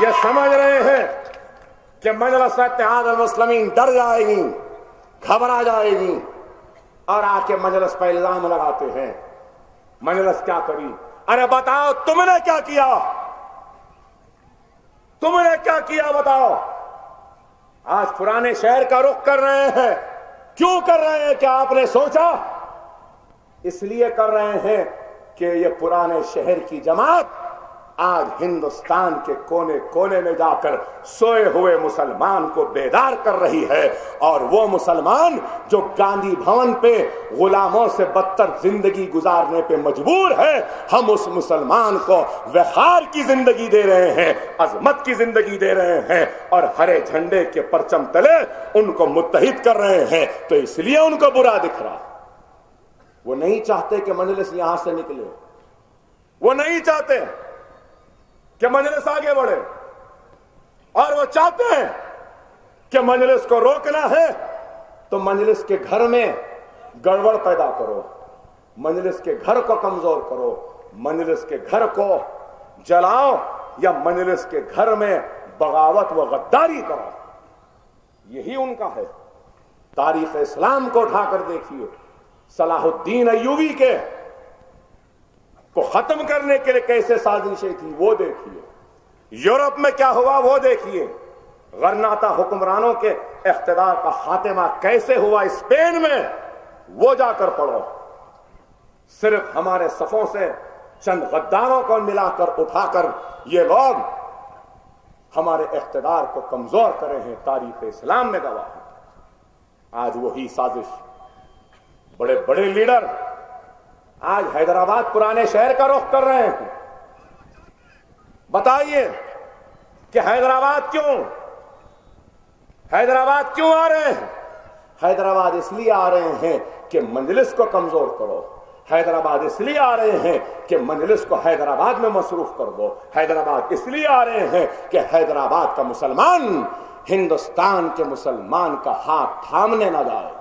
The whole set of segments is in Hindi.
ये समझ रहे हैं कि मजलिस इत्तेहादुल मुस्लिमीन डर जाएगी, घबरा जाएगी और आके मजलिस पर इल्जाम लगाते हैं। मजलिस क्या करी? अरे बताओ तुमने क्या किया? तुमने क्या किया बताओ? आज पुराने शहर का रुख कर रहे हैं। क्यों कर रहे हैं? क्या आपने सोचा? इसलिए कर रहे हैं कि ये पुराने शहर की जमात आज हिंदुस्तान के कोने कोने में जाकर सोए हुए मुसलमान को बेदार कर रही है। और वो मुसलमान जो गांधी भवन पे गुलामों से बदतर जिंदगी गुजारने पे मजबूर है, हम उस मुसलमान को वक़ार की जिंदगी दे रहे हैं, अजमत की जिंदगी दे रहे हैं और हरे झंडे के परचम तले उनको मुत्तहिद कर रहे हैं। तो इसलिए उनको बुरा दिख रहा। वो नहीं चाहते कि मजलिस यहां से निकले, वो नहीं चाहते कि मजलिस आगे बढ़े, और वो चाहते हैं कि मजलिस को रोकना है तो मजलिस के घर में गड़बड़ पैदा करो, मजलिस के घर को कमजोर करो, मजलिस के घर को जलाओ या मजलिस के घर में बगावत व गद्दारी करो। यही उनका है। तारीख इस्लाम को उठाकर देखिए, सलाहुद्दीन अय्यूबी के को खत्म करने के लिए कैसे साजिशें थी वो देखिए। यूरोप में क्या हुआ वो देखिए। गरनाता हुक्मरानों के इख्तिदार का खात्मा कैसे हुआ स्पेन में, वो जाकर पढ़ो। सिर्फ हमारे सफों से चंद गद्दारों को मिलाकर उठाकर ये लोग हमारे इख्तिदार को कमजोर करे हैं। तारीख इस्लाम में गवाह है। आज वही साजिश, बड़े बड़े लीडर आज हैदराबाद पुराने शहर का रुख कर रहे हैं। बताइए कि हैदराबाद क्यों आ रहे हैं? हैदराबाद इसलिए आ रहे हैं कि मजलिस को कमजोर करो। हैदराबाद इसलिए आ रहे हैं कि मजलिस को हैदराबाद में मसरूफ कर दो। हैदराबाद इसलिए आ रहे हैं कि हैदराबाद का मुसलमान हिंदुस्तान के मुसलमान का हाथ थामने ना जाए।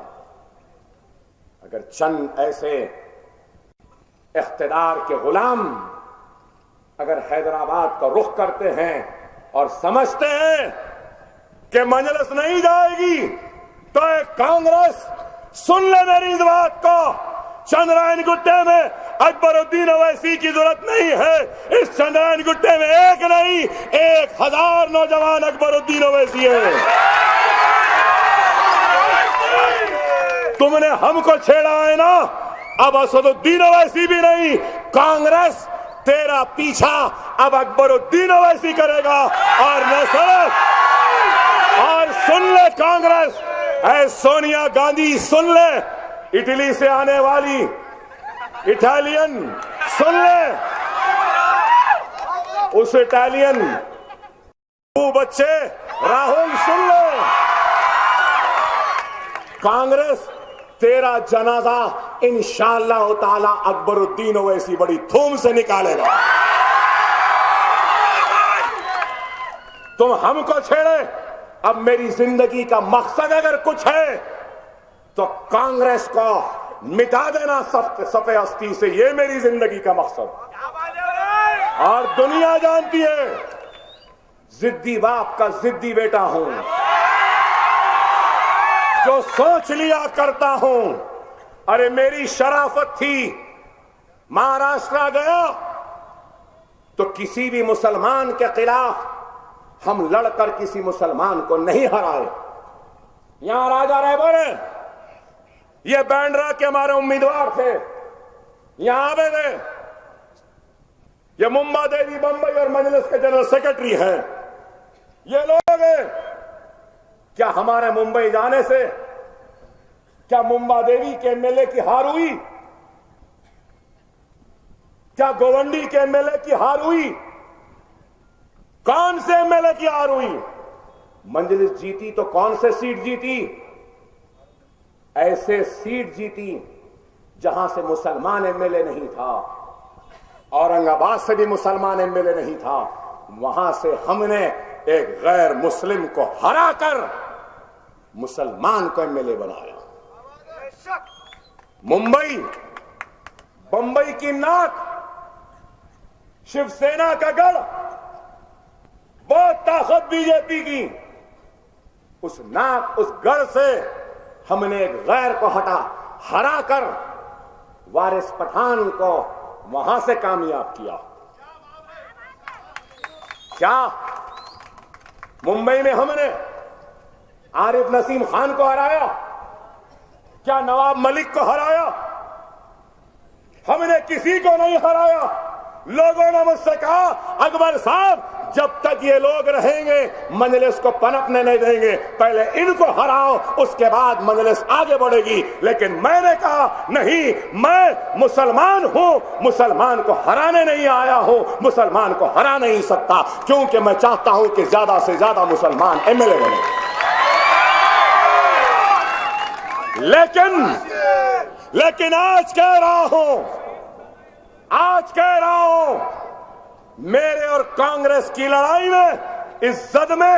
अगर चंद ऐसे इख्तिदार के गुलाम अगर हैदराबाद का रुख करते हैं और समझते हैं कि मजलिस नहीं जाएगी, तो एक कांग्रेस सुन ले मेरी इस बात को, चंद्रायन गुट्टे में अकबरुद्दीन ओवैसी की जरूरत नहीं है। इस चंद्रायन गुट्टे में एक नहीं 1000 नौजवान अकबरुद्दीन ओवैसी है। तुमने हमको छेड़ा है ना, अब असदुद्दीन ओवैसी भी नहीं, कांग्रेस तेरा पीछा अब अकबरुद्दीन ओवैसी करेगा। और न सिर्फ, और सुन ले कांग्रेस, ऐ सोनिया गांधी सुन ले, इटली से आने वाली इटालियन सुन ले, उस इटालियन बच्चे राहुल सुन ले, कांग्रेस तेरा जनाजा इंशाअल्लाह ताला अकबरुद्दीन ओवैसी बड़ी धूम से निकालेगा। तुम हमको छेड़े, अब मेरी जिंदगी का मकसद अगर कुछ है तो कांग्रेस को मिटा देना सफ़े हस्ती से, ये मेरी जिंदगी का मकसद। और दुनिया जानती है जिद्दी बाप का जिद्दी बेटा हूं, जो सोच लिया करता हूं। अरे मेरी शराफत थी, महाराष्ट्र गया तो किसी भी मुसलमान के खिलाफ हम लड़कर किसी मुसलमान को नहीं हराए। यहां राजा रहबर, ये बैंड्रा के हमारे उम्मीदवार थे, यहां आए थे। ये मुंबा देवी बंबई और मजलिस के जनरल सेक्रेटरी हैं। ये लोग क्या हमारे मुंबई जाने से क्या मुंबा देवी के एमएलए की हार हुई? क्या गोवंडी के एमएलए की हार हुई? कौन से एमएलए की हार हुई? मजलिस जीती तो कौन से सीट जीती? ऐसे सीट जीती जहां से मुसलमान एमएलए नहीं था, औरंगाबाद से भी मुसलमान एमएलए नहीं था, वहां से हमने एक गैर मुस्लिम को हराकर मुसलमान को एमएलए बनाया। मुंबई बंबई की नाक, शिवसेना का गढ़, बहुत ताकत बीजेपी की, उस नाक, उस गढ़ से हमने एक गैर को हराकर वारिस पठान को वहां से कामयाब किया। क्या मुंबई में हमने आरिफ नसीम खान को हराया? क्या नवाब मलिक को हराया? हमने किसी को नहीं हराया। लोगों ने मुझसे कहा, अकबर साहब, जब तक ये लोग रहेंगे मजलिस को पनपने नहीं देंगे, पहले इनको हराओ, उसके बाद मजलिस आगे बढ़ेगी। लेकिन मैंने कहा नहीं, मैं मुसलमान हूं, मुसलमान को हराने नहीं आया हूं, मुसलमान को हरा नहीं सकता, क्योंकि मैं चाहता हूं कि ज्यादा से ज्यादा मुसलमान एमएलए बने। लेकिन आज कह रहा हूं, मेरे और कांग्रेस की लड़ाई में, इस जद में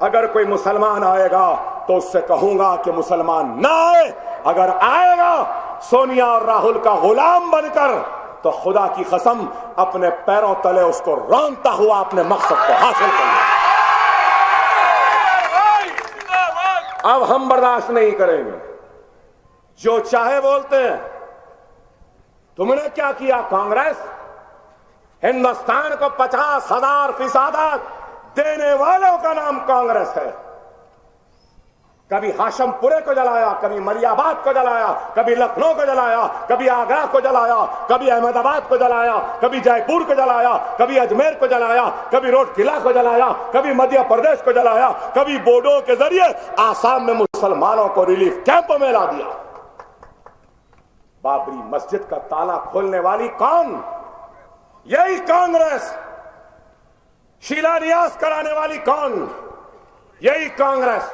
अगर कोई मुसलमान आएगा तो उससे कहूंगा कि मुसलमान ना आए। अगर आएगा सोनिया और राहुल का गुलाम बनकर, तो खुदा की कसम अपने पैरों तले उसको रौंदता हुआ अपने मकसद को हासिल करेगा। अब हम बर्दाश्त नहीं करेंगे। जो चाहे बोलते हैं। तुमने क्या किया? कांग्रेस हिंदुस्तान को 50,000 फिसादात देने वालों का नाम कांग्रेस है। कभी हाशमपुरे को जलाया, कभी मलियाबाद को जलाया, कभी लखनऊ को जलाया, कभी आगरा को जलाया, कभी अहमदाबाद को जलाया, कभी जयपुर को जलाया, कभी अजमेर को जलाया, कभी रोड किला को जलाया, कभी मध्य प्रदेश को जलाया, कभी बोडो के जरिए आसाम में मुसलमानों को रिलीफ कैंपों में ला दिया। बाबरी मस्जिद का ताला खोलने वाली कौन? यही कांग्रेस। शिलान्यास कराने वाली कौन? यही कांग्रेस।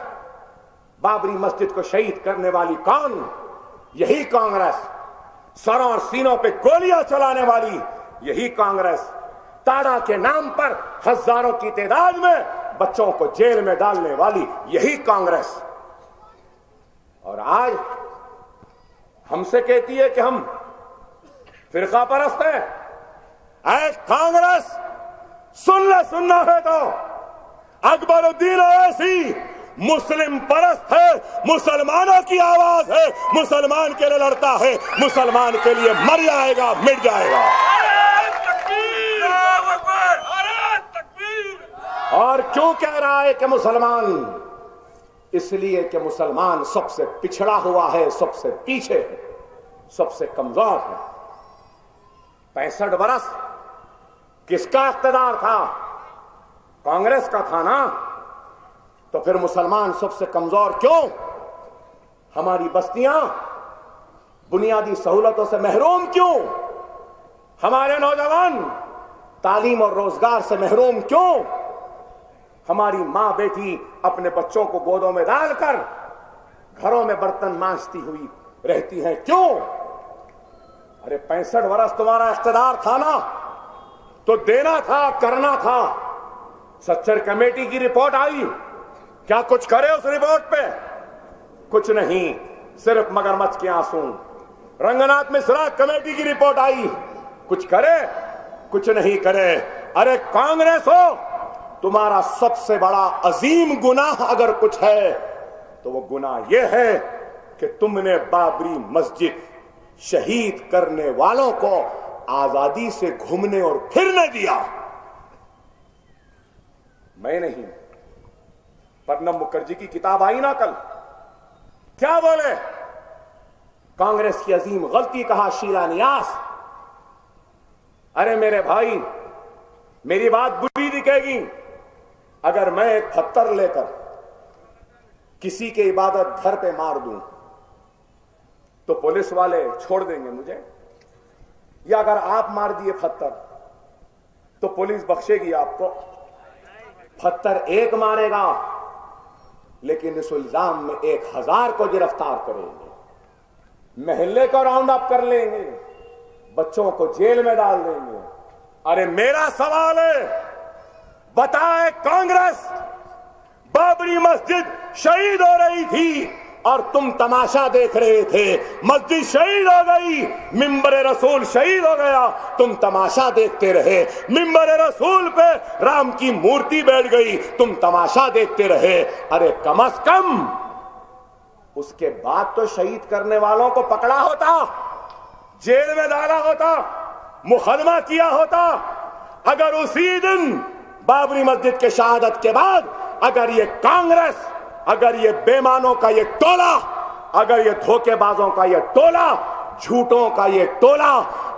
बाबरी मस्जिद को शहीद करने वाली कौन? यही कांग्रेस। सरों और सीनों पे गोलियां चलाने वाली यही कांग्रेस। ताड़ा के नाम पर हजारों की तादाद में बच्चों को जेल में डालने वाली यही कांग्रेस। और आज हमसे कहती है कि हम फिरका परस्त हैं। ऐ कांग्रेस, सुनना है तो अकबरुद्दीन ओवैसी मुस्लिम परस्त है, मुसलमानों की आवाज है, मुसलमान के लिए लड़ता है, मुसलमान के लिए मर जाएगा, मिट जाएगा। और क्यों कह रहा है कि मुसलमान? इसलिए कि मुसलमान सबसे पिछड़ा हुआ है, सबसे पीछे है, सबसे कमजोर है। 65 बरस किसका इख्तिदार था? कांग्रेस का था ना। तो फिर मुसलमान सबसे कमजोर क्यों? हमारी बस्तियां बुनियादी सहूलतों से महरूम क्यों? हमारे नौजवान तालीम और रोजगार से महरूम क्यों? हमारी मां बेटी अपने बच्चों को गोदों में डालकर घरों में बर्तन मांजती हुई रहती हैं क्यों? अरे 65 वर्ष तुम्हारा इख्तिदार था ना, तो देना था, करना था। सच्चर कमेटी की रिपोर्ट आई, क्या कुछ करे उस रिपोर्ट पे? कुछ नहीं, सिर्फ मगरमच्छ के आंसू। रंगनाथ मिश्रा कमेटी की रिपोर्ट आई, कुछ करे? कुछ नहीं करे। अरे कांग्रेस हो, तुम्हारा सबसे बड़ा अजीम गुनाह अगर कुछ है तो वो गुनाह यह है कि तुमने बाबरी मस्जिद शहीद करने वालों को आजादी से घूमने और फिरने दिया। मैं नहीं, प्रणब मुखर्जी की किताब आई ना कल, क्या बोले? कांग्रेस की अजीम गलती कहा, शिलान्यास। अरे मेरे भाई, मेरी बात बुरी दिखेगी अगर मैं एक पत्थर लेकर किसी के इबादत घर पे मार दूं तो पुलिस वाले छोड़ देंगे मुझे? या अगर आप मार दिए पत्थर तो पुलिस बख्शेगी आपको? पत्थर एक मारेगा, लेकिन इस इल्जाम में 1000 को गिरफ्तार करेंगे, महल्ले को राउंड अप कर लेंगे, बच्चों को जेल में डाल देंगे। अरे मेरा सवाल है, बताए कांग्रेस बाबरी मस्जिद शहीद हो रही थी और तुम तमाशा देख रहे थे। मस्जिद शहीद हो गई, मिंबर रसूल शहीद हो गया, तुम तमाशा देखते रहे। मिंबर रसूल पे राम की मूर्ति बैठ गई, तुम तमाशा देखते रहे। अरे कम से कम उसके बाद तो शहीद करने वालों को पकड़ा होता, जेल में डाला होता, मुकदमा किया होता। अगर उसी दिन बाबरी मस्जिद के शहादत के बाद अगर ये कांग्रेस, अगर ये बेईमानों का ये टोला, अगर ये धोखेबाजों का ये टोला, झूठों का ये टोला,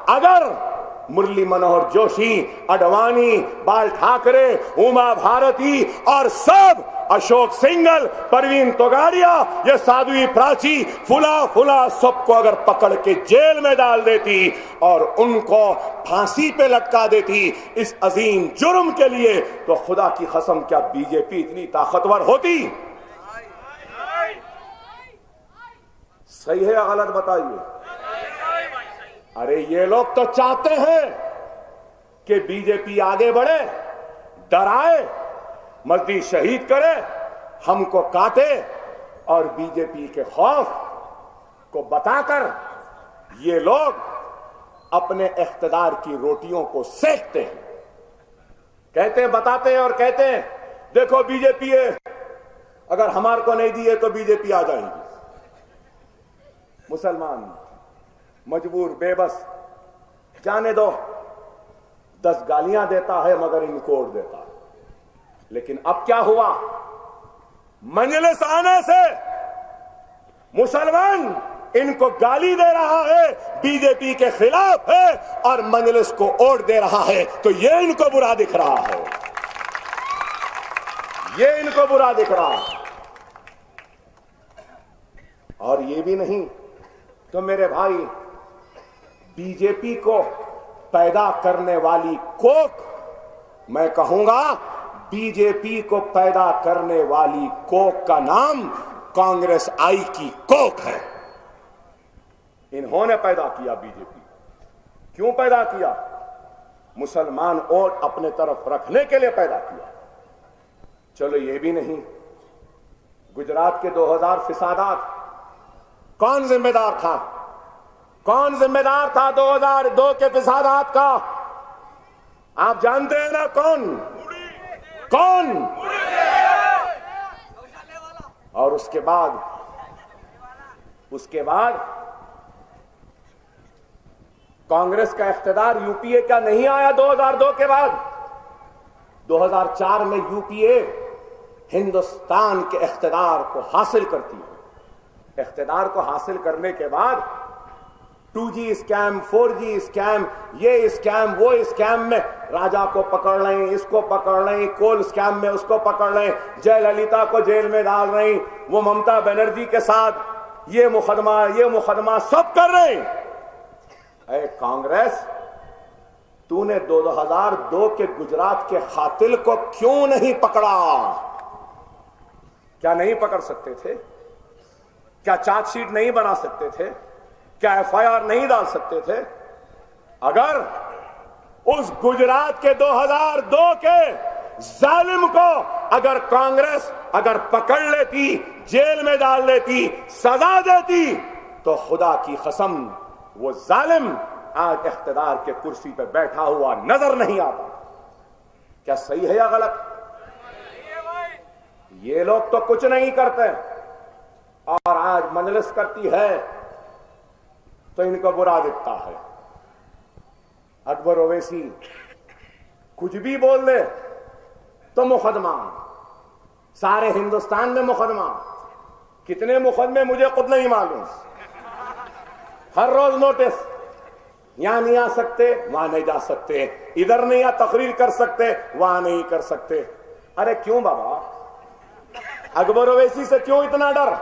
अगर मुरली मनोहर जोशी, अडवाणी, बाल ठाकरे, उमा भारती और सब अशोक सिंघल, परवीन तोगाड़िया, ये साध्वी प्राची, फुला फुला सबको अगर पकड़ के जेल में डाल देती और उनको फांसी पे लटका देती इस अजीम जुर्म के लिए, तो खुदा की कसम क्या बीजेपी इतनी ताकतवर होती? सही है या गलत बताइए? अरे ये लोग तो चाहते हैं कि बीजेपी आगे बढ़े, डराए, मस्जिद शहीद करे, हमको काटे और बीजेपी के खौफ को बताकर ये लोग अपने इख्तिदार की रोटियों को सेकते हैं। कहते हैं, बताते हैं और कहते हैं देखो बीजेपी है, अगर हमारे को नहीं दिए तो बीजेपी आ जाएगी। मुसलमान मजबूर, बेबस, जाने दो, 10 गालियां देता है मगर इनको वोट देता है। लेकिन अब क्या हुआ? मजलिस आने से मुसलमान इनको गाली दे रहा है, बीजेपी के खिलाफ है और मजलिस को वोट दे रहा है, तो ये इनको बुरा दिख रहा है, ये इनको बुरा दिख रहा है। और ये भी नहीं तो मेरे भाई, बीजेपी को पैदा करने वाली कोक, मैं कहूंगा बीजेपी को पैदा करने वाली कोक का नाम कांग्रेस आई की कोक है। इन्होंने पैदा किया बीजेपी। क्यों पैदा किया? मुसलमान वोट अपने तरफ रखने के लिए पैदा किया। चलो ये भी नहीं, गुजरात के 2000 फिसादात कौन जिम्मेदार था? कौन जिम्मेदार था 2002 के फिसादात का? आप जानते हैं ना कौन? कौन? और उसके बाद कांग्रेस का इख्तिदार यूपीए का नहीं आया 2002 के बाद। 2004 में यूपीए हिंदुस्तान के इख्तिदार को हासिल करती है। इख्तिदार को हासिल करने के बाद 2G स्कैम, 4G स्कैम, ये स्कैम, वो स्कैम में राजा को पकड़ लें, इसको पकड़ लें, कोल स्कैम में उसको पकड़ लें, जयललिता को जेल में डाल रही, वो ममता बनर्जी के साथ ये मुकदमा सब कर रहे हैं। अरे कांग्रेस, तूने 2002 के गुजरात के कातिल को क्यों नहीं पकड़ा? क्या नहीं पकड़ सकते थे? क्या चार्जशीट नहीं बना सकते थे? क्या FIR नहीं डाल सकते थे? अगर उस गुजरात के 2002 के जालिम को अगर कांग्रेस अगर पकड़ लेती, जेल में डाल देती, सजा देती, तो खुदा की कसम वो जालिम आज इख्तिदार के कुर्सी पे बैठा हुआ नजर नहीं आता। क्या सही है या गलत? ये लोग तो कुछ नहीं करते और आज मजलिस करती है तो इनको बुरा दिखता है। अकबर ओवैसी कुछ भी बोल दे तो मुकदमा, सारे हिंदुस्तान में मुकदमा। कितने मुकदमे मुझे खुद नहीं मालूम। हर रोज नोटिस, यहां नहीं आ सकते, वहां नहीं जा सकते, इधर नहीं आ तकरीर कर सकते, वहां नहीं कर सकते। अरे क्यों बाबा? अकबर ओवैसी से क्यों इतना डर?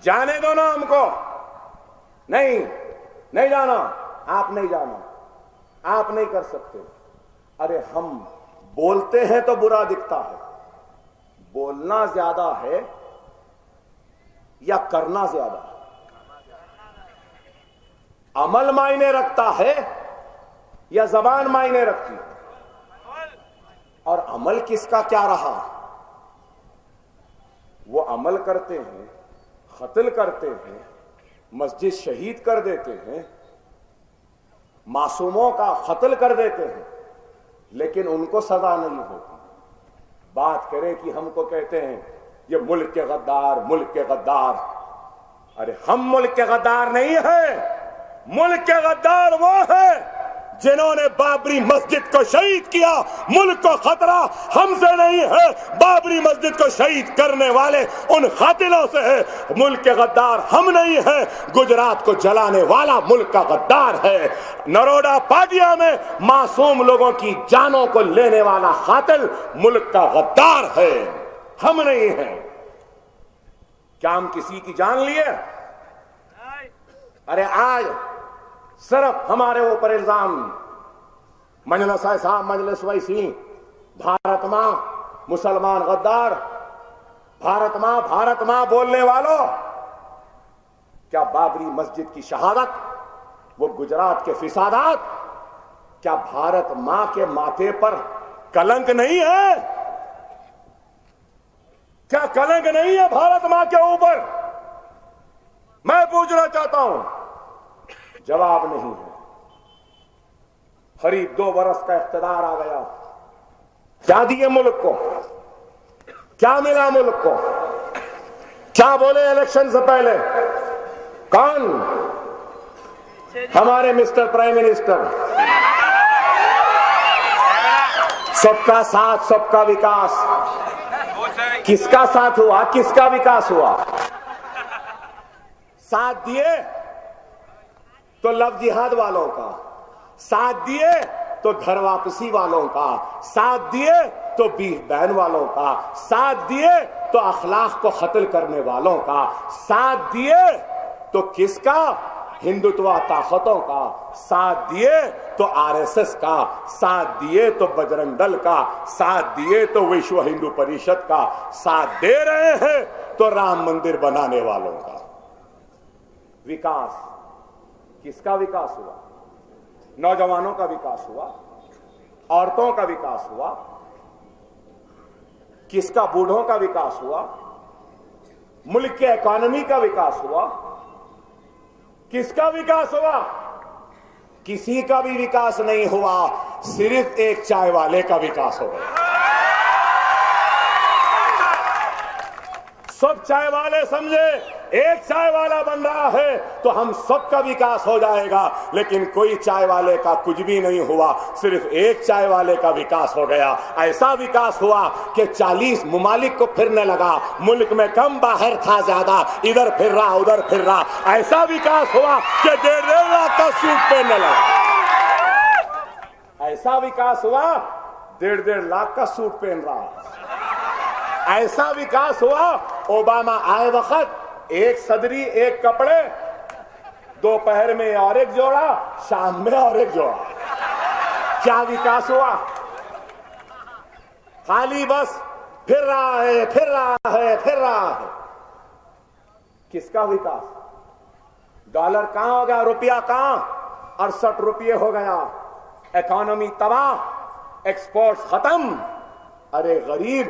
जाने दो ना हमको। नहीं जाना, आप नहीं जाना, आप नहीं कर सकते। अरे हम बोलते हैं तो बुरा दिखता है। बोलना ज्यादा है या करना ज्यादा है? अमल मायने रखता है या जबान मायने रखती है? और अमल किसका क्या रहा? वो अमल करते हैं, कत्ल करते हैं, मस्जिद शहीद कर देते हैं, मासूमों का कत्ल कर देते हैं, लेकिन उनको सजा नहीं होती। बात करें कि हमको कहते हैं ये मुल्क के गद्दार, मुल्क के गद्दार। अरे हम मुल्क के गद्दार नहीं है, मुल्क के गद्दार वो है जिन्होंने बाबरी मस्जिद को शहीद किया। मुल्क को खतरा हमसे नहीं है, बाबरी मस्जिद को शहीद करने वाले उन कातिलों से है। मुल्क के गद्दार हम नहीं है, गुजरात को जलाने वाला मुल्क का गद्दार है। नरोडा पाटिया में मासूम लोगों की जानों को लेने वाला कातिल मुल्क का गद्दार है, हम नहीं है। क्या हम किसी की जान लिए? अरे आज सिर्फ हमारे ऊपर इल्जाम मजलिस साहब, मजलिस वैसी, भारत मां, मुसलमान गद्दार, भारत मां बोलने वालों। क्या बाबरी मस्जिद की शहादत, वो गुजरात के फिसादात, क्या भारत मां के माथे पर कलंक नहीं है? क्या कलंक नहीं है भारत मां के ऊपर? मैं पूछना चाहता हूं, जवाब नहीं है। करीब 2 बरस का इख्तिदार आ गया, क्या दिए मुल्क को? क्या मिला मुल्क को? क्या बोले इलेक्शन से पहले? कौन? हमारे मिस्टर प्राइम मिनिस्टर, सबका साथ सबका विकास। किसका साथ हुआ, किसका विकास हुआ? साथ दिए तो लव जिहाद वालों का, साथ दिए तो घर वापसी वालों का, साथ दिए तो बीफ बैन वालों का, साथ दिए तो अखलाक को कत्ल करने वालों का, साथ दिए तो किसका? हिंदुत्व ताकतों का, साथ दिए तो आरएसएस का, साथ दिए तो बजरंग दल का, साथ दिए तो विश्व हिंदू परिषद का, साथ दे रहे हैं तो राम मंदिर बनाने वालों का। विकास, किसका विकास हुआ? नौजवानों का विकास हुआ, औरतों का विकास हुआ, किसका? बूढ़ों का विकास हुआ, मुल्क के इकोनॉमी का विकास हुआ, किसका विकास हुआ? किसी का भी विकास नहीं हुआ, सिर्फ एक चाय वाले का विकास हो गया। सब चाय वाले समझे एक चाय वाला बन रहा है तो हम सबका विकास हो जाएगा, लेकिन कोई चाय वाले का कुछ भी नहीं हुआ, सिर्फ एक चाय वाले का विकास हो गया। ऐसा विकास हुआ कि 40 मुमालिक को फिरने लगा, मुल्क में कम बाहर था ज्यादा, इधर फिर रहा उधर फिर रहा। ऐसा विकास हुआ कि 1.5 लाख का सूट पहनने लगा। ऐसा विकास हुआ 1.5 लाख का सूट पहन रहा। ऐसा विकास हुआ ओबामा आए वक्त एक सदरी एक कपड़े, दोपहर में और एक जोड़ा, शाम में और एक जोड़ा। क्या विकास हुआ? खाली बस फिर रहा है फिर रहा है फिर रहा है। किसका विकास? डॉलर कहां हो गया, रुपया कहां? 68 रुपये हो गया। इकोनॉमी तबाह, एक्सपोर्ट खत्म। अरे गरीब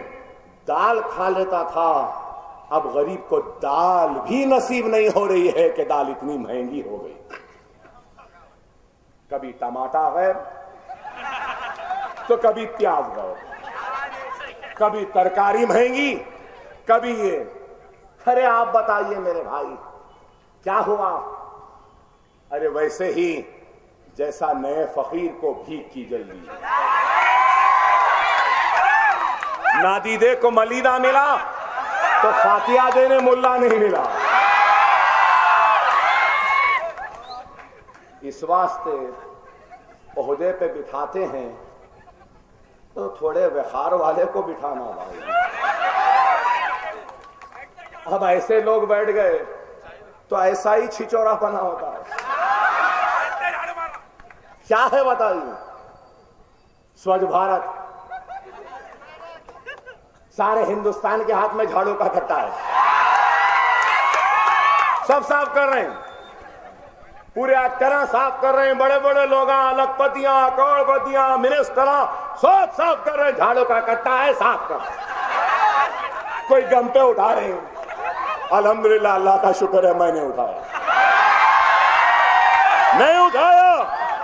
दाल खा लेता था, अब गरीब को दाल भी नसीब नहीं हो रही है कि दाल इतनी महंगी हो गई। कभी टमाटर गए तो कभी प्याज गए, कभी तरकारी महंगी, कभी ये। अरे आप बताइए मेरे भाई क्या हुआ? अरे वैसे ही जैसा नए फकीर को भीख की जल्दी। नादीदे को मलीदा मिला तो फातिया देने मुल्ला नहीं मिला। इस वास्ते ओहदे पे बिठाते हैं तो थोड़े वखार वाले को बिठाना भाई। अब ऐसे लोग बैठ गए तो ऐसा ही छिचोरा बना होता है। क्या है बताइए? स्वच्छ भारत, सारे हिंदुस्तान के हाथ में झाड़ू का कट्टा है, सब साफ कर रहे हैं, पूरे तरह साफ कर रहे हैं। बड़े बड़े लोग, लखपतियां, करोड़पतियां, मिनिस्टर सब साफ कर रहे हैं। झाड़ू का कट्टा है, साफ कर। कोई गम पे उठा रहे हैं, अल्हम्दुलिल्लाह, अल्लाह का शुक्र है मैंने उठाया, नहीं उठाया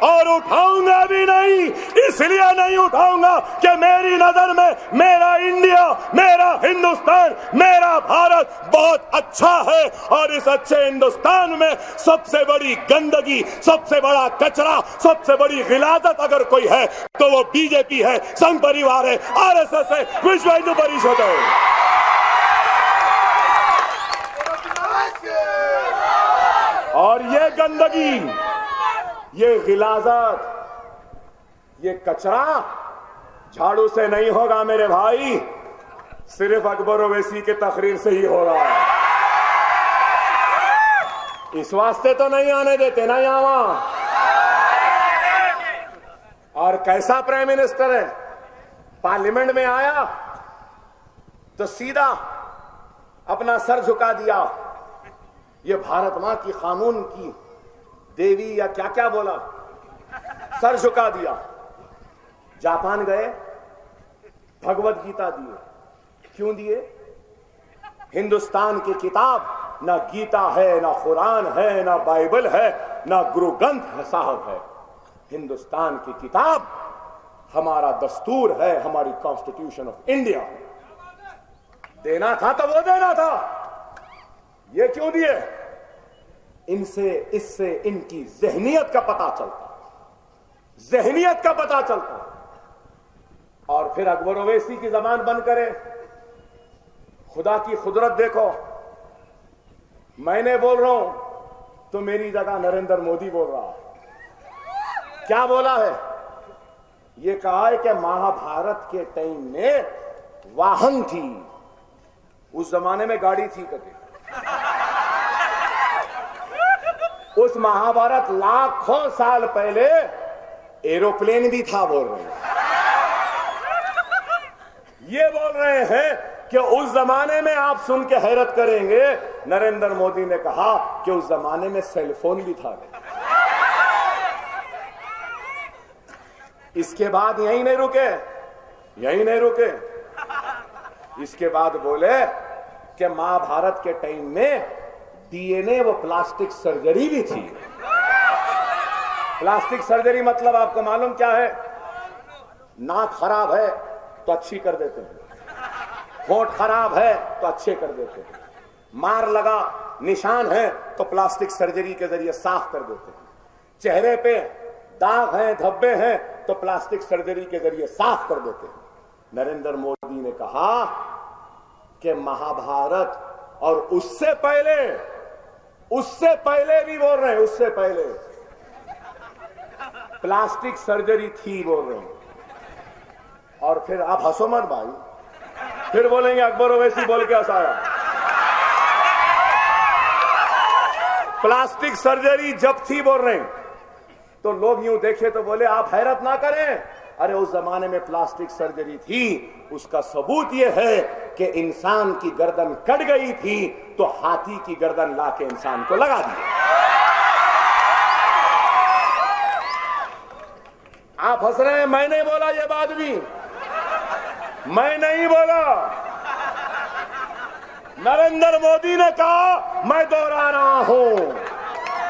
और उठाऊंगा भी नहीं। इसलिए नहीं उठाऊंगा कि मेरी नजर में मेरा इंडिया, मेरा हिंदुस्तान, मेरा भारत बहुत अच्छा है और इस अच्छे हिंदुस्तान में सबसे बड़ी गंदगी, सबसे बड़ा कचरा, सबसे बड़ी गिलादत अगर कोई है तो वो बीजेपी है, संघ परिवार है, आरएसएस है, विश्व हिंदू परिषद है। और ये गंदगी, ये गिलाजत, ये कचरा झाड़ू से नहीं होगा मेरे भाई, सिर्फ अकबर ओवैसी के तकरीर से ही हो रहा है। इस वास्ते तो नहीं आने देते ना यहां। और कैसा प्राइम मिनिस्टर है, पार्लियामेंट में आया तो सीधा अपना सर झुका दिया, ये भारत मां की कानून की देवी या क्या क्या बोला, सर झुका दिया। जापान गए, भगवत गीता दिए। क्यों दिए? हिंदुस्तान की किताब ना गीता है, ना कुरान है, ना बाइबल है, ना गुरु ग्रंथ साहब है। हिंदुस्तान की किताब हमारा दस्तूर है, हमारी कॉन्स्टिट्यूशन ऑफ इंडिया। देना था तो वो देना था, ये क्यों दिए? इनसे, इससे इनकी जहनियत का पता चलता, जहनियत का पता चलता। और फिर अकबर ओवैसी की जबान बंद करे। खुदा की कुदरत देखो, मैंने बोल रहा हूं तो मेरी जगह नरेंद्र मोदी बोल रहा है। क्या बोला है? ये कहा है कि महाभारत के टाइम में वाहन थी, उस जमाने में गाड़ी थी कभी। उस महाभारत लाखों साल पहले एरोप्लेन भी था बोल रहे हैं। ये बोल रहे हैं कि उस जमाने में, आप सुन के हैरत करेंगे, नरेंद्र मोदी ने कहा कि उस जमाने में सेलफोन भी था। इसके बाद यही नहीं रुके, यही नहीं रुके। इसके बाद बोले कि महाभारत के टाइम में डीएनए, वो प्लास्टिक सर्जरी भी थी। प्लास्टिक सर्जरी मतलब आपको मालूम क्या है? नाक खराब है तो अच्छी कर देते हैं, होंठ खराब है तो अच्छे कर देते हैं, मार लगा, निशान है तो प्लास्टिक सर्जरी के जरिए साफ कर देते हैं, चेहरे पे दाग हैं, धब्बे हैं तो प्लास्टिक सर्जरी के जरिए साफ कर देते हैं। नरेंद्र मोदी ने कहा कि महाभारत और उससे पहले भी बोल रहे हैं, उससे पहले प्लास्टिक सर्जरी थी बोल रहे हैं। और फिर आप हंसो मत भाई, फिर बोलेंगे अकबर ओवैसी बोल के हंसाया। प्लास्टिक सर्जरी जब थी बोल रहे हैं तो लोग यूं देखे तो बोले आप हैरत ना करें, अरे उस जमाने में प्लास्टिक सर्जरी थी, उसका सबूत यह है कि इंसान की गर्दन कट गई थी तो हाथी की गर्दन लाके इंसान को लगा दी। आप हंस रहे हैं, मैं नहीं बोला ये बात भी, मैं नहीं बोला, नरेंद्र मोदी ने कहा, मैं दोहरा रहा हूं।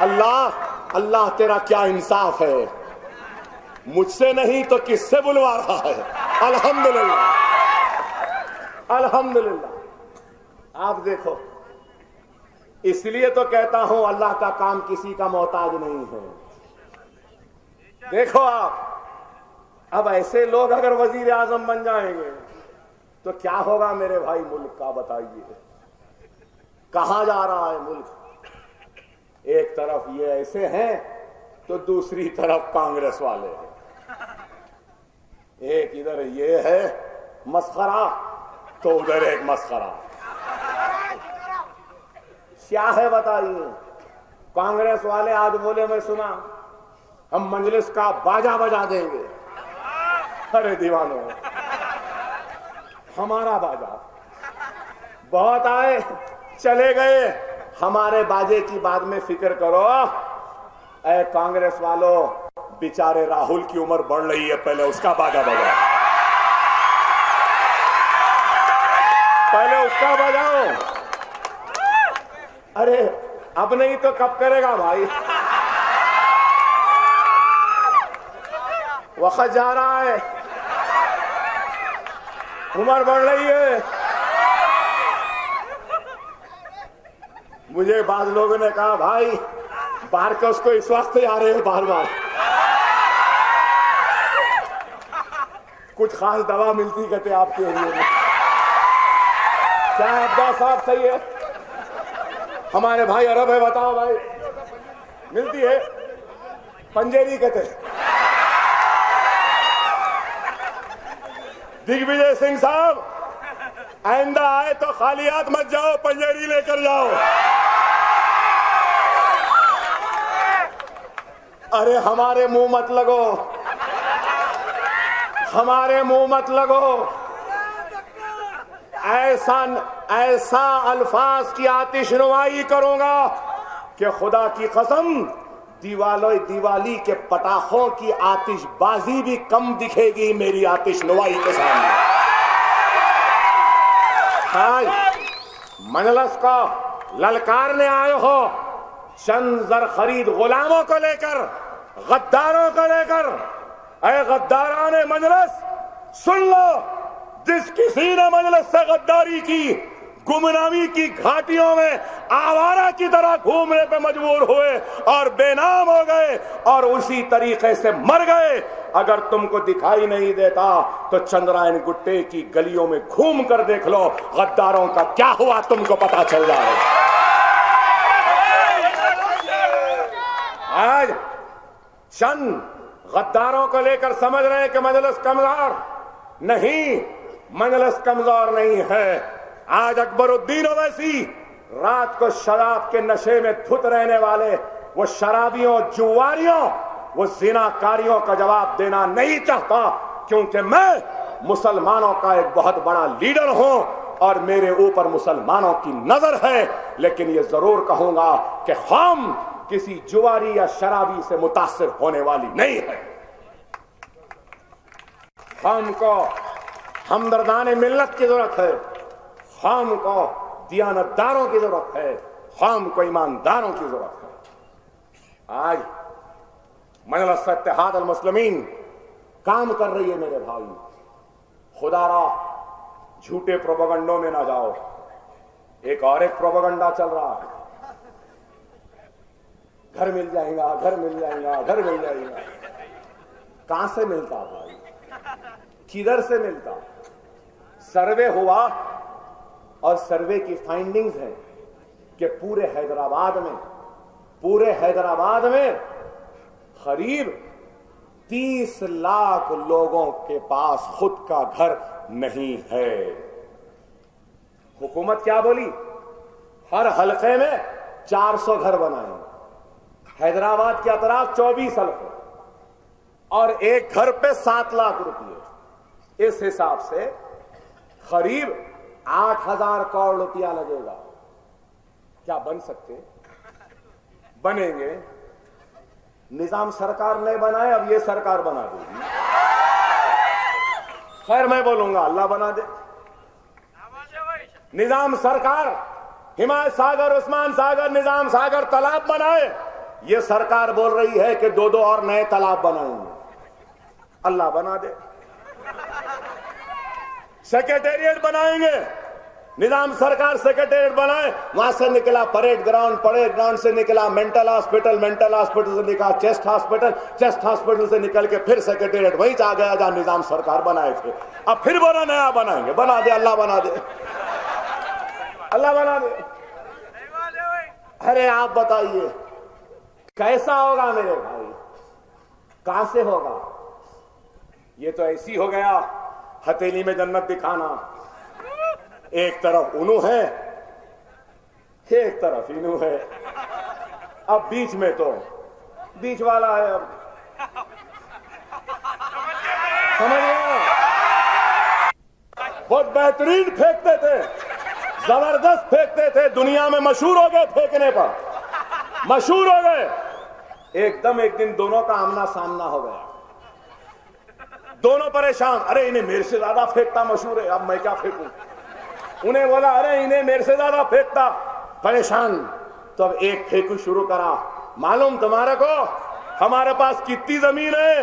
अल्लाह, अल्लाह तेरा क्या इंसाफ है, मुझसे नहीं तो किससे बुलवा रहा है। अल्हम्दुलिल्लाह, अल्हम्दुलिल्लाह। आप देखो, इसलिए तो कहता हूं अल्लाह का काम किसी का मोहताज नहीं है। देखो आप, अब ऐसे लोग अगर वजीर आजम बन जाएंगे तो क्या होगा मेरे भाई मुल्क का? बताइए कहां जा रहा है मुल्क? एक तरफ ये ऐसे हैं तो दूसरी तरफ कांग्रेस वाले हैं। एक इधर ये है मस्खरा तो उधर एक मस्खरा। क्या है बताइए? कांग्रेस वाले आज बोले, मैं सुना, हम मजलिस का बाजा बजा देंगे। अरे दीवानों, हमारा बाजा बहुत आए चले गए, हमारे बाजे की बाद में फिक्र करो। ऐ कांग्रेस वालों, बेचारे राहुल की उम्र बढ़ रही है, पहले उसका बाजा बजाओ, पहले उसका बजाओ। अरे अब नहीं तो कब करेगा भाई? वक्त जा रहा है, उम्र बढ़ रही है। मुझे बाद लोगों ने कहा भाई बाहर के उसको इस वास्ते आ रहे हैं बार बार, कुछ खास दवा मिलती कहते आपके एरिया में। क्या अब्बास साहब सही है? हमारे भाई अरब है, बताओ भाई मिलती है? पंजेरी कहते। दिग्विजय सिंह साहब आइंदा आए तो खाली हाथ मत जाओ, पंजेरी लेकर जाओ। अरे हमारे मुंह मत लगो, हमारे मुंह मत लगो। ऐसा अल्फाज की आतिशनुमाई करूंगा कि खुदा की कसम दिवाली के पटाखों की आतिशबाजी भी कम दिखेगी मेरी आतिशनुमाई के सामने। आज मजलिस को ललकारने आए हो चंद जर खरीद गुलामों को लेकर, गद्दारों को लेकर। अरे गद्दाराने मजलिस सुन लो, जिस किसी ने मजलिस से गद्दारी की, गुमनामी की घाटियों में आवारा की तरह घूमने पे मजबूर हुए और बेनाम हो गए और उसी तरीके से मर गए। अगर तुमको दिखाई नहीं देता तो चंद्रायन गुट्टे की गलियों में घूम कर देख लो, गद्दारों का क्या हुआ तुमको पता चल जाएगा। आज चंद गद्दारों को लेकर समझ रहे हैं कि मजलिस कमजोर नहीं, मजलिस कमजोर नहीं है। आज अकबरुद्दीन ओवैसी रात को शराब के नशे में धुत रहने वाले वो शराबियों, जुआरियों, वो जिनाकारियों का जवाब देना नहीं चाहता, क्योंकि मैं मुसलमानों का एक बहुत बड़ा लीडर हूं और मेरे ऊपर मुसलमानों की नजर है। लेकिन ये जरूर कहूंगा कि हम किसी जुआरी या शराबी से मुतासिर होने वाली नहीं है। हमको हमदर्दाने मिल्लत की जरूरत है, हमको दियानतदारों की जरूरत है, हमको ईमानदारों की जरूरत है। आज मजलिस इत्तेहाद अल मुस्लिमीन काम कर रही है मेरे भाई। खुदारा झूठे प्रोपेगेंडों में ना जाओ। एक और एक प्रोपेगेंडा चल रहा है, घर मिल जाएगा, घर मिल जाएगा, घर मिल जाएगा। कहां से मिलता भाई? किधर से मिलता? सर्वे हुआ और सर्वे की फाइंडिंग्स हैं कि पूरे हैदराबाद में करीब 30 लाख लोगों के पास खुद का घर नहीं है। हुकूमत क्या बोली? हर हलके में 400 घर बनाए। हैदराबाद के अतराफ 24 हलके और एक घर पे 7 लाख रुपये। इस हिसाब से करीब 8,000 करोड़ रुपया लगेगा। क्या बन सकते? बनेंगे। निजाम सरकार ने बनाए, अब ये सरकार बना देगी। खैर मैं बोलूंगा अल्लाह बना दे। निजाम सरकार हिमायत सागर, उस्मान सागर, निजाम सागर तालाब बनाए, ये सरकार बोल रही है कि 2-2 और नए तालाब बनाएंगे। अल्लाह बना दे। सेक्रेटेरिएट बनाएंगे, निजाम सरकार सेक्रेटेरिएट बनाए, वहां से निकला परेड ग्राउंड से निकला मेंटल हॉस्पिटल से निकला चेस्ट हॉस्पिटल से निकल के फिर सेक्रेटेरिएट वहीं आ गया जहां निजाम सरकार बनाए थे। अब फिर बोला नया बनाएंगे। बना दे, अल्लाह बना दे, अल्लाह बना दे। अरे आप बताइए कैसा होगा मेरे भाई? कहां से होगा? ये तो ऐसी हो गया हथेली में जन्नत दिखाना। एक तरफ उनू है, एक तरफ इनू है, अब बीच में तो बीच वाला है। अब समझिए, बहुत बेहतरीन फेंकते थे, जबरदस्त फेंकते थे, दुनिया में मशहूर हो गए फेंकने पर, मशहूर हो गए। एकदम एक दिन दोनों का आमना सामना हो गया, दोनों परेशान। अरे इन्हें मेरे से ज्यादा फेंकता मशहूर है, अब मैं क्या फेंकूं? उन्हें बोला अरे इन्हें मेरे से ज्यादा फेंकता, परेशान। तो अब एक फेंकू शुरू करा। मालूम तुम्हारे को हमारे पास कितनी जमीन है?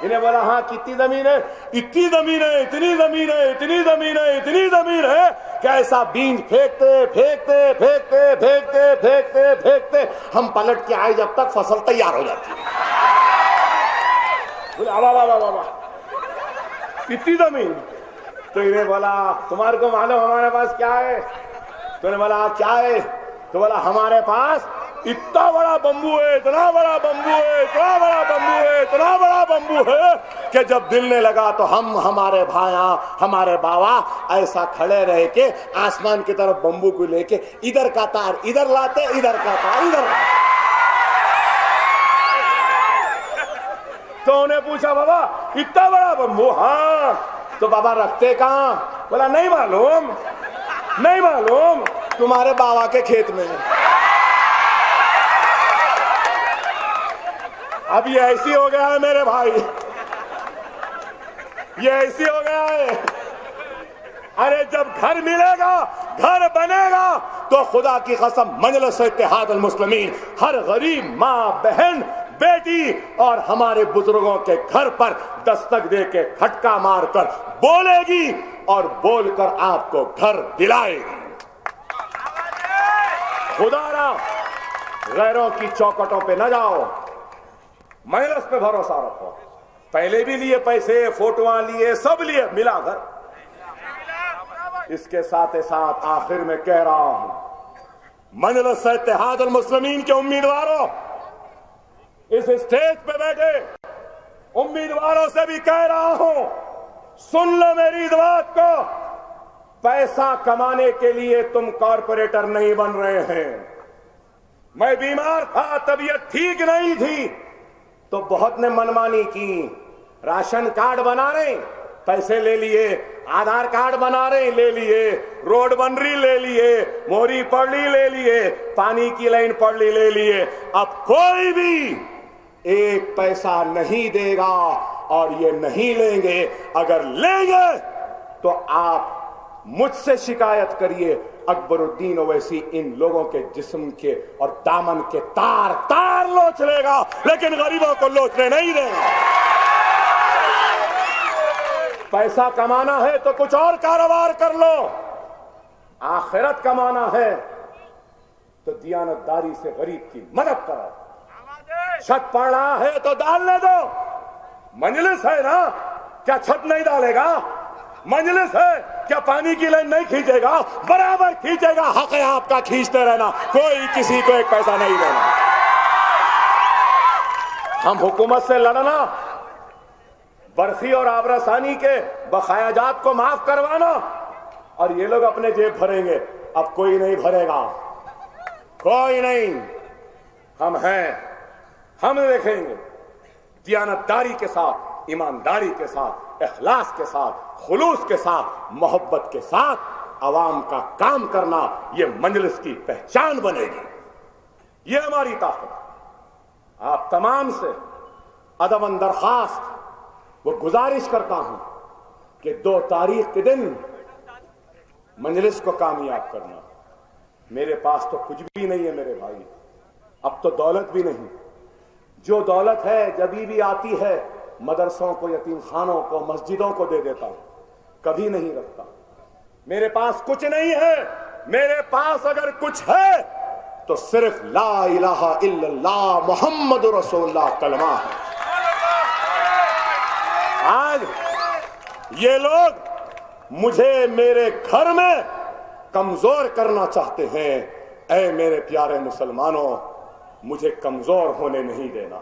इन्हें बोला हाँ कितनी जमीन है? इतनी जमीन है, इतनी जमीन है, इतनी जमीन है, इतनी जमीन है। कैसा बीज फेंकते फेंकते फेंकते फेंकते फेंकते फेंकते हम पलट के आए जब तक फसल तैयार हो जाती है। बोले वाह वाह वाह वाह इतनी जमीन। तो इन्हें बोला तुम्हारे को मालूम हमारे पास क्या है? तो इन्हें बोला क्या है? तो बोला हमारे पास इतना बड़ा बंबू है, इतना बड़ा बंबू है, इतना बड़ा बंबू है, इतना बड़ा बंबू है कि जब दिलने लगा तो हम हमारे भाया हमारे बाबा ऐसा खड़े रह के आसमान की तरफ बंबू को लेके इधर का तार इधर लाते, इधर का तार इधर। तो उन्हें पूछा बाबा इतना बड़ा बंबू? हाँ। तो बाबा रखते कहाँ? बोला नहीं मालूम, नहीं मालूम, तुम्हारे बाबा के खेत में है। अब ये ऐसी हो गया है मेरे भाई, ये ऐसी हो गया है। अरे जब घर मिलेगा, घर बनेगा तो खुदा की कसम मजलिस इत्तेहाद अल मुस्लिमीन हर गरीब माँ बहन बेटी और हमारे बुजुर्गों के घर पर दस्तक दे के खटका मारकर बोलेगी और बोलकर आपको घर दिलाएगी। खुदारा गैरों की चौखटों पे न जाओ, मजलिस पे भरोसा रखो। पहले भी लिए पैसे, फोटोआं लिए, सब लिए, मिला घर। इसके साथ साथ आखिर में कह रहा हूं मजलिस इत्तेहाद अल मुस्लिमीन के उम्मीदवारों, इस स्टेज पे बैठे उम्मीदवारों से भी कह रहा हूं सुन लो मेरी इस बात को। पैसा कमाने के लिए तुम कॉरपोरेटर नहीं बन रहे हैं। मैं बीमार था, तबीयत ठीक नहीं थी, तो बहुत ने मनमानी की। राशन कार्ड बना रहे, पैसे ले लिए, आधार कार्ड बना रहे, ले लिए, रोड बन रही ले लिए, मोरी पड़ ली ले लिए, पानी की लाइन पड़ ली ले लिए। अब कोई भी एक पैसा नहीं देगा और ये नहीं लेंगे। अगर लेंगे तो आप मुझसे शिकायत करिए। अकबरुद्दीन ओवैसी इन लोगों के जिस्म के और दामन के तार तार लोच लेगा, लेकिन गरीबों को लोचने नहीं देगा। पैसा कमाना है तो कुछ और कारोबार कर लो, आखिरत कमाना है तो दियानतदारी से गरीब की मदद करो। छत पड़ रहा है तो डालने दो। मजलिस है ना, क्या छत नहीं डालेगा? मजलिस है, क्या पानी की लाइन नहीं खींचेगा? बराबर खींचेगा। हक है आपका, खींचते रहना, कोई किसी को एक पैसा नहीं देना। हम हुकूमत से लड़ना, बरसी और आबरासानी के बकायाजात को माफ करवाना, और ये लोग अपने जेब भरेंगे। अब कोई नहीं भरेगा, कोई नहीं। हम हैं, हम देखेंगे दियानतदारी के साथ, ईमानदारी के साथ, इखलास के साथ, खुलूस के साथ, मोहब्बत के साथ अवाम का काम करना, ये मजलिस की पहचान बनेगी। ये हमारी ताकत। आप तमाम से अदबन दरखास्त वो गुजारिश करता हूं कि 2 तारीख के दिन मजलिस को कामयाब करना। मेरे पास तो कुछ भी नहीं है मेरे भाई, अब तो दौलत भी नहीं। जो दौलत है जभी भी आती है मदरसों को, यतीम खानों को, मस्जिदों को दे देता हूं, कभी नहीं रखता। मेरे पास कुछ नहीं है। मेरे पास अगर कुछ है तो सिर्फ ला इलाहा इल्लल्लाह मुहम्मद रसूलुल्लाह कलमा है। आज ये लोग मुझे मेरे घर में कमजोर करना चाहते हैं। ऐ मेरे प्यारे मुसलमानों, मुझे कमजोर होने नहीं देना,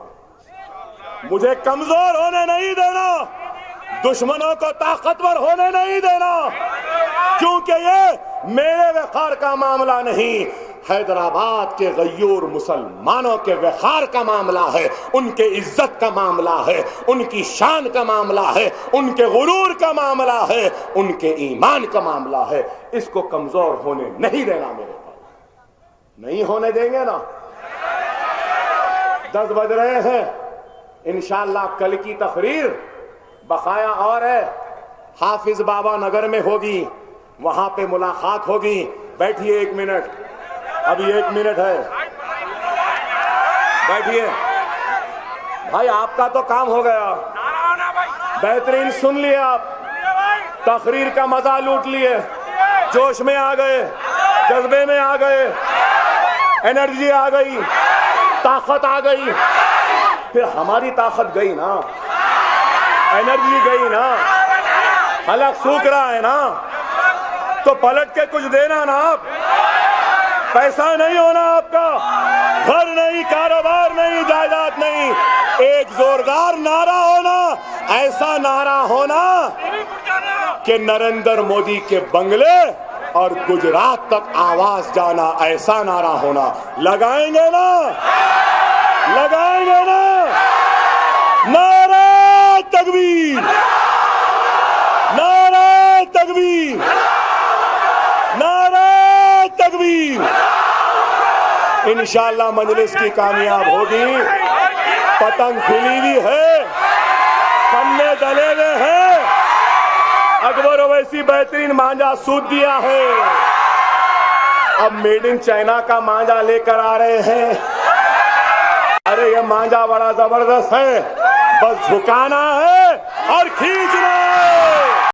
मुझे कमजोर होने नहीं देना, दुश्मनों को ताकतवर होने नहीं देना, क्योंकि ये मेरे वक़ार का मामला नहीं, हैदराबाद के गयूर मुसलमानों के वक़ार का मामला है, उनके इज्जत का मामला है, उनकी शान का मामला है, उनके गुरूर का मामला है, उनके ईमान का मामला है। इसको कमजोर होने नहीं देना मेरे पास, नहीं होने देंगे ना। 10 बज रहे हैं, इंशाअल्लाह कल की तकरीर बकाया और है, हाफिज बाबा नगर में होगी, वहां पे मुलाकात होगी। बैठिए 1 मिनट। अभी 1 मिनट है, बैठिए भाई, आपका तो काम हो गया। बेहतरीन सुन लिए आप, तकरीर का मजा लूट लिए, जोश में आ गए, जज्बे में आ गए, एनर्जी आ गई, ताकत आ गई। फिर हमारी ताकत गई ना, एनर्जी गई ना, हलक सूख रहा है ना, तो पलट के कुछ देना ना। आप पैसा नहीं होना आपका, घर नहीं, कारोबार नहीं, जायदाद नहीं, एक जोरदार नारा होना, ऐसा नारा होना कि नरेंद्र मोदी के बंगले और गुजरात तक आवाज जाना, ऐसा नारा होना। लगाएंगे ना, लगाएंगे ना, नारा तकबीर, नारा तकबीर, नारा तकबीर। इंशाअल्लाह मजलिस की कामयाब होगी। पतंग खिली हुई है, पन्ने डले हुए हैं, अकबर ओवैसी बेहतरीन मांझा सूद दिया है, अब मेड इन चाइना का मांझा लेकर आ रहे हैं। अरे ये मांझा बड़ा जबरदस्त है, बस झुकाना है और खींचना है।